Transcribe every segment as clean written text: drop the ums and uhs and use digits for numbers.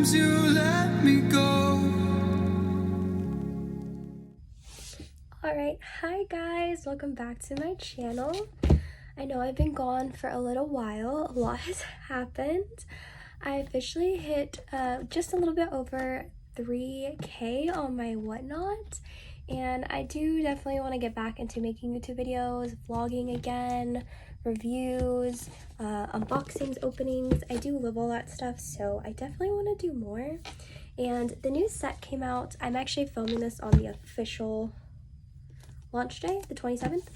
Sometimes you let me go. Alright, hi guys, welcome back to my channel. I know I've been gone for a little while, a lot has happened. I officially hit just a little bit over 3K on my whatnot, and I do definitely want to get back into making YouTube videos, vlogging again, reviews, unboxings, openings. I do love all that stuff, so I definitely want to do more. And the new set came out. I'm actually filming this on the official launch day, the 27th,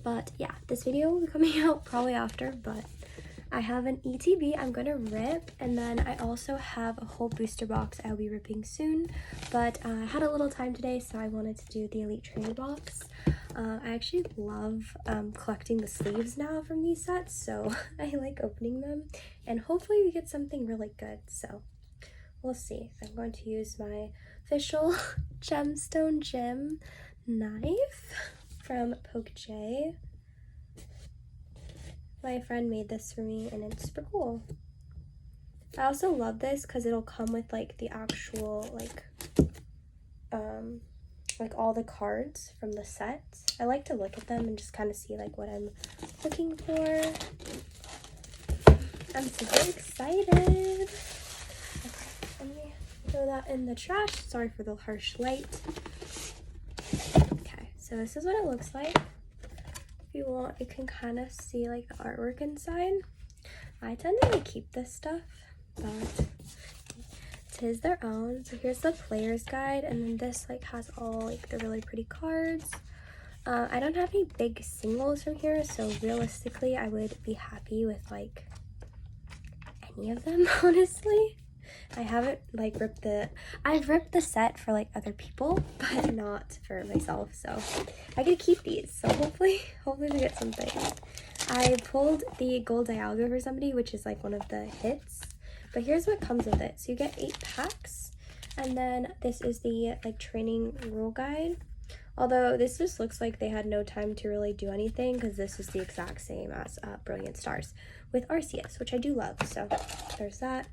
but yeah, this video will be coming out probably after, but I have an ETB I'm gonna rip, and then I also have a whole booster box I'll be ripping soon, but I had a little time today, so I wanted to do the Elite Trainer box. I actually love collecting the sleeves now from these sets, so I like opening them, and hopefully we get something really good, so we'll see. I'm going to use my official gemstone gem knife from Pokémon. My friend made this for me and it's super cool. I also love this because it'll come with like the actual like all the cards from the set. I like to look at them and just kind of see like what I'm looking for. I'm super excited. Okay, let me throw that in the trash. Sorry for the harsh light. Okay, so this is what it looks like. If you want, you can kind of see like the artwork inside. I tend to keep this stuff, but it is their own. So here's the player's guide, and then this like has all like the really pretty cards. I don't have any big singles from here, so realistically I would be happy with like any of them, honestly. I haven't like I've ripped the set for like other people, but not for myself, so I get to keep these, so hopefully we get something. I pulled the gold Dialga for somebody, which is like one of the hits, but here's what comes with it. So you get 8 packs, and then this is the like training rule guide, although this just looks like they had no time to really do anything because this is the exact same as Brilliant Stars with Arceus, which I do love, so there's that.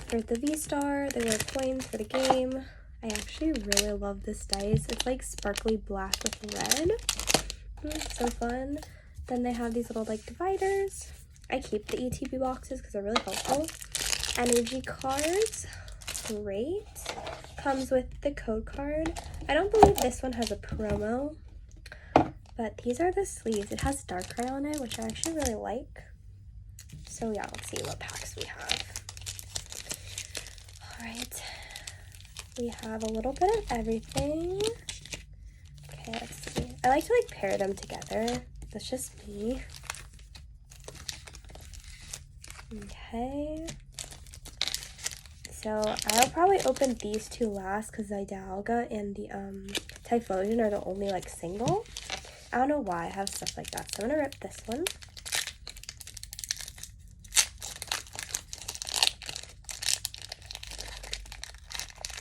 For the V-Star, there were coins for the game. I actually really love this dice. It's like sparkly black with red. So fun. Then they have these little like dividers. I keep the ETB boxes because they're really helpful. Energy cards. Great. Comes with the code card. I don't believe this one has a promo, but these are the sleeves. It has Darkrai on it, which I actually really like. So yeah, let's see what packs we have. Alright, we have a little bit of everything. Okay, let's see. I like to like pair them together. That's just me. Okay. So I'll probably open these two last because the Dialga and the Typhlosion are the only like single. I don't know why I have stuff like that. So I'm gonna rip this one.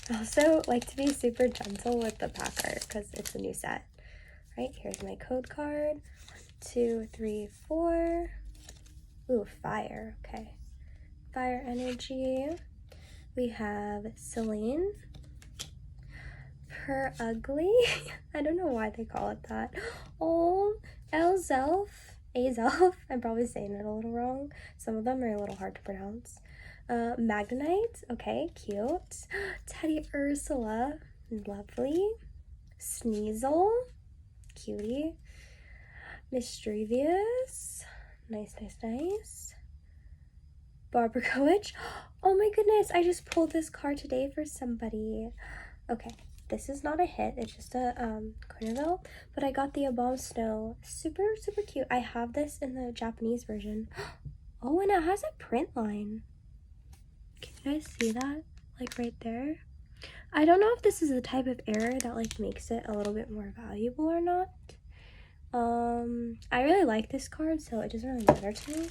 I also like to be super gentle with the pack art because it's a new set. Right, here's my code card. 1, 2, 3, 4. Ooh, fire. Okay. Fire energy. We have Celine. Per Ugly. I don't know why they call it that. Oh, Azelf. I'm probably saying it a little wrong. Some of them are a little hard to pronounce. Magnite, okay, cute. Teddy Ursula, lovely. Sneasel, cutie. Mischievous, nice. Barbacoach, oh my goodness, I just pulled this card today for somebody. Okay, this is not a hit, it's just a Carnival, but I got the Abom Snow, super cute. I have this in the Japanese version. Oh, and it has a print line. Can you guys see that? Like right there? I don't know if this is the type of error that like makes it a little bit more valuable or not. I really like this card, so it doesn't really matter to me.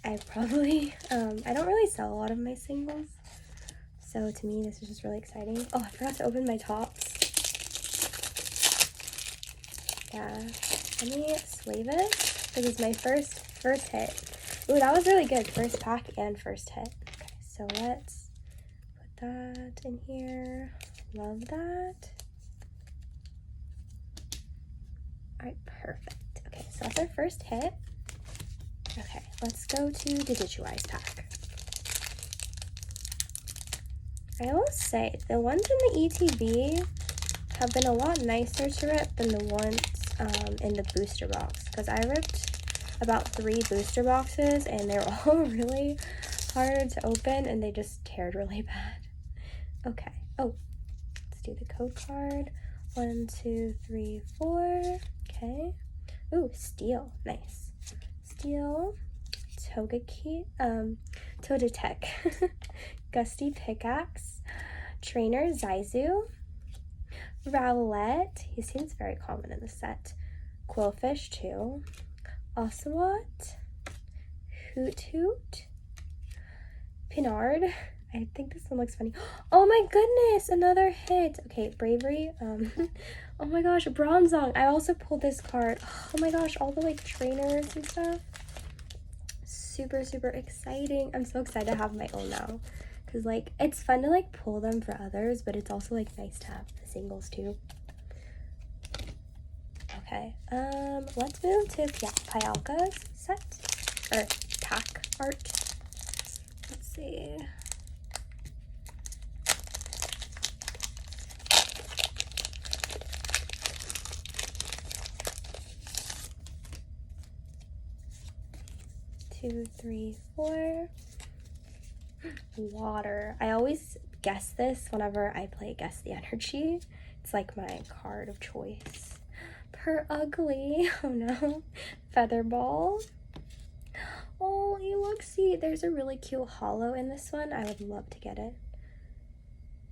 I don't really sell a lot of my singles, so to me this is just really exciting. Oh, I forgot to open my tops. Yeah, let me sleeve it. This is my first hit. Ooh, that was really good. First pack and first hit. Okay, So let's put that in here. Love that. All right, perfect. Okay, so that's our first hit. Okay, let's go to the Digitwise pack. I will say, the ones in the ETB have been a lot nicer to rip than the ones in the booster box, because I ripped about 3 booster boxes and they're all really hard to open and they just teared really bad. Okay, oh, let's do the code card. 1, 2, 3, 4. Okay. Ooh, steel, nice. Steel, Togetic, Gusty Pickaxe, Trainer Zaizu, Rowlet, he seems very common in the set, Quillfish too, Ocelot, Hoot Hoot, Pinard, I think this one looks funny. Oh my goodness, another hit. Okay, Bravery, oh my gosh, Bronzong, I also pulled this card. Oh my gosh, all the like trainers and stuff. Super, super exciting. I'm so excited to have my own now. Because like, it's fun to like pull them for others, but it's also like nice to have the singles too. Okay, let's move to Pyalka's set, or pack art. Let's see. Two, three, four. Water. I always guess this whenever I play Guess the Energy. It's like my card of choice. Per ugly. Oh no. Featherball. Oh, you look, see, there's a really cute holo in this one. I would love to get it.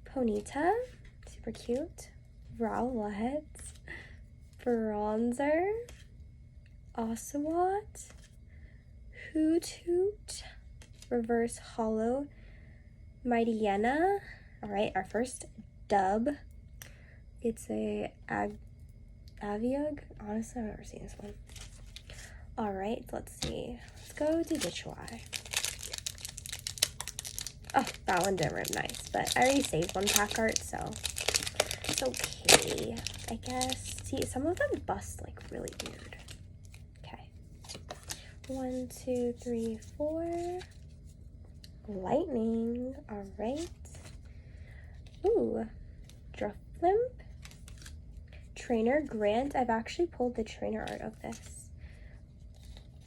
Ponyta. Super cute. Rowlet. Bronzer. Ocelot. Hoot Hoot, reverse holo, Mightyena. All right, our first dub. It's a Aviug. Honestly, I've never seen this one. All right, let's see. Let's go to Ditchwai. Oh, that one didn't rip nice, but I already saved one pack art, so it's okay, I guess. See, some of them bust like really weird. 1, 2, 3, 4. Lightning. All right. Ooh. Driflimp. Trainer Grant. I've actually pulled the trainer art of this.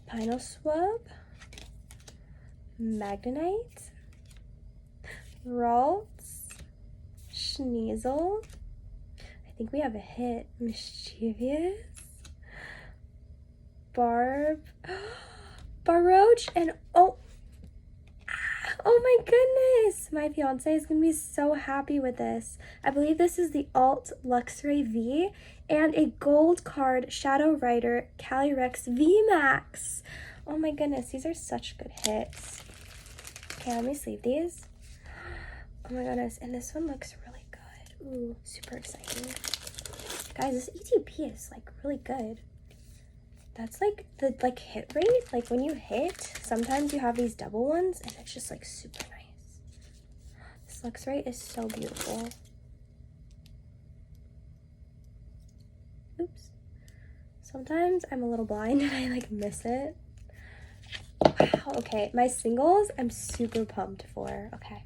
Pinoswab. Magnemite. Ralts. Sneasel. I think we have a hit. Mischievous. Baroach, and oh my goodness, my fiance is gonna be so happy with this. I believe this is the Alt Luxray V and a gold card Shadow Rider Calyrex VMAX. Oh my goodness, these are such good hits. Okay, let me sleeve these. Oh my goodness, and this one looks really good. Ooh, super exciting. Guys, this ETP is like really good. That's like the hit rate. Like when you hit, sometimes you have these double ones and it's just like super nice. This Luxray is so beautiful. Oops. Sometimes I'm a little blind and I like miss it. Wow, okay. My singles I'm super pumped for. Okay.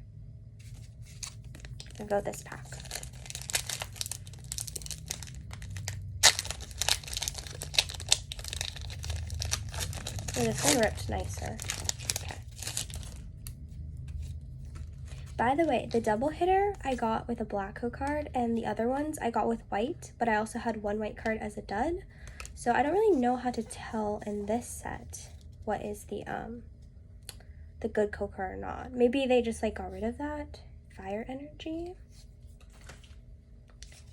I'll go this pack. Oh, this one ripped nicer. Okay. By the way, the double hitter I got with a black card, and the other ones I got with white, but I also had one white card as a dud. So I don't really know how to tell in this set what is the good card or not. Maybe they just like got rid of that. Fire energy.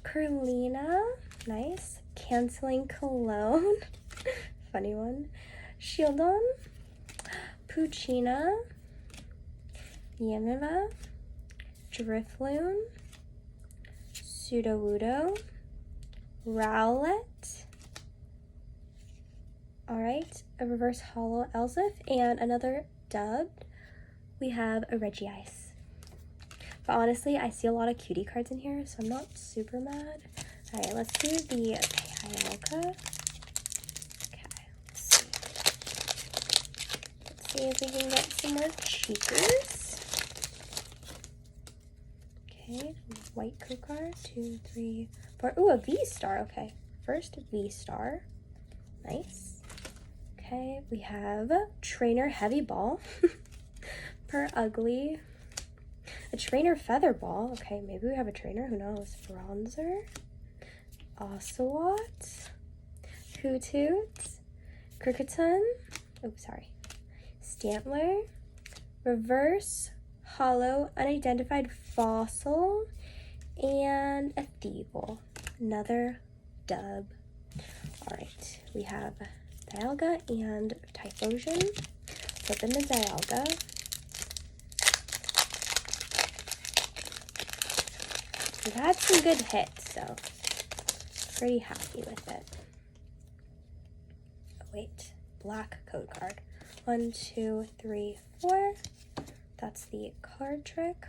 Curlina, nice. Canceling cologne. Funny one. Shieldon, Puccina, Yamiva, Drifloon, Sudowoodo, Rowlet. Alright, a reverse holo Elzif and another dubbed we have a Regice. But honestly, I see a lot of cutie cards in here, so I'm not super mad. Alright, let's do the Kyogre. Okay, let's see if we can get some more cheekers. Okay, white code card. 2, 3, 4. Ooh, a V-Star. Okay, first V-Star. Nice. Okay, we have Trainer Heavy Ball. Per ugly. A Trainer Feather Ball. Okay, maybe we have a trainer. Who knows? Bronzer. Ocelot. Hoothoot. Cricketon. Oh, sorry. Stantler. Reverse. Hollow. Unidentified Fossil. And a Thievul. Another dub. Alright, we have Dialga and Typhlosion. Open the Dialga. We've had some good hits, so pretty happy with it. Oh, wait, black code card. 1, 2, 3, 4. That's the card trick.